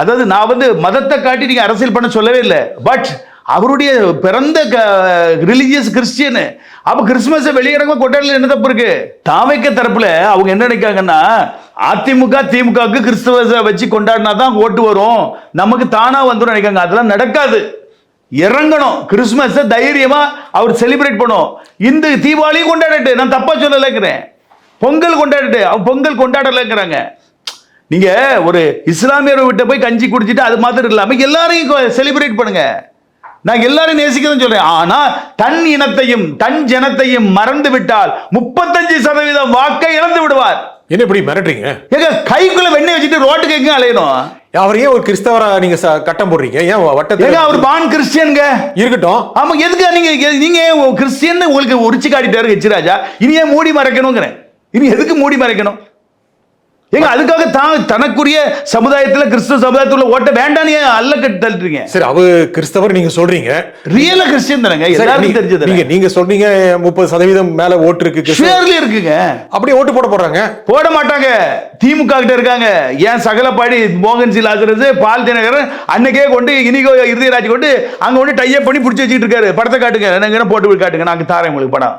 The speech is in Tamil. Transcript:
அதாவது நான் மதத்தை காட்டி நீங்க அரசியல் பண்ண சொல்லவே இல்லை. பட் அவருடைய பிறந்த ரிலிஜியஸ் கிறிஸ்டியன். அப்ப கிறிஸ்துமஸ் வெளியிடங்க கொண்டாடல என்ன தப்பு இருக்கு? தாவைக்க தரப்புல அவங்க என்ன நினைக்காங்கன்னா, அதிமுக திமுகவுக்கு கிறிஸ்துவ வச்சு கொண்டாடினா தான் ஓட்டு வரும், நமக்கு தானா வந்துடும் நினைக்காங்க. அதெல்லாம் நடக்காது. இறங்கணும். கிறிஸ்துமஸ் தைரியமா அவர் செலிப்ரேட் பண்ணும். இந்த தீபாவளியும் கொண்டாடட்டு, நான் தப்பா சொல்லலைங்கிறேன். பொங்கல் கொண்டாடட்டு, அவங்க பொங்கல் கொண்டாடலைங்கிறாங்க. நீங்க ஒரு இஸ்லாமியரை விட்டு போய் கஞ்சி குடிச்சிட்டு அது மாதிரி இல்லாம எல்லாரையும் செலிப்ரேட் பண்ணுங்க. நான் எல்லாரும் நேசிக்கிறேன்னு சொல்றேன். ஆனா தன் இனத்தையும் தன் ஜனத்தையும் மறந்து விட்டால் 35% வாக்கை இழந்து விடுவார். என்ன இப்படி மிரட்டுறீங்க? ஏங்க கைக்குள்ள வெண்ணெய் வச்சுட்டு ரோட்டுக்கு எங்க அலையணும்? அவர் ஏன் ஒரு கிறிஸ்தவரா நீங்க கட்டம் போடுறீங்க? ஏன் வட்டத்துல? அவர் பான் கிறிஸ்டியன்ங்க. இருக்கட்டும். ஆமா, எதுக்கு நீங்க கிறிஸ்டியன் உங்களுக்கு உரிச்சு காட்டிட்டாரு ஹெச்ராஜா. இனி ஏன் மூடி மறைக்கணுங்கிறேன். இனி எதுக்கு மூடி மறைக்கணும்? ஏங்க அதுக்காக தனக்குரிய சமுதாயத்துல கிறிஸ்தவ சமுதாயத்துல ஓட்ட வேண்டான்னு அல்ல கட்டி தள்ளுறீங்க. சரி, அவ கிறிஸ்தவர் நீங்க சொல்றீங்க, ரியலா கிறிஸ்டியன் தானங்க, எல்லாருக்கும் தெரிஞ்சது. நீங்க சொல்றீங்க 30% மேல ஓட்டு இருக்கு, ஷேர்ல இருக்குங்க. அப்படியே ஓட்டு போடுறாங்க? போட மாட்டாங்க. திமுக கிட்ட இருக்காங்க. ஏன் சகலப்பாடி மோகன் சி லாசரஸ் பால் தினகரன் அன்னைக்கே கொண்டு இனிகோ இறுதிராஜ் கொண்டு அங்க கொண்டு டைப் பண்ணி பிடிச்சி வச்சுட்டு இருக்காரு. படத்தை காட்டுங்க, என்ன போட்டு காட்டுங்க, நாங்க தாரேன் உங்களுக்கு படம்.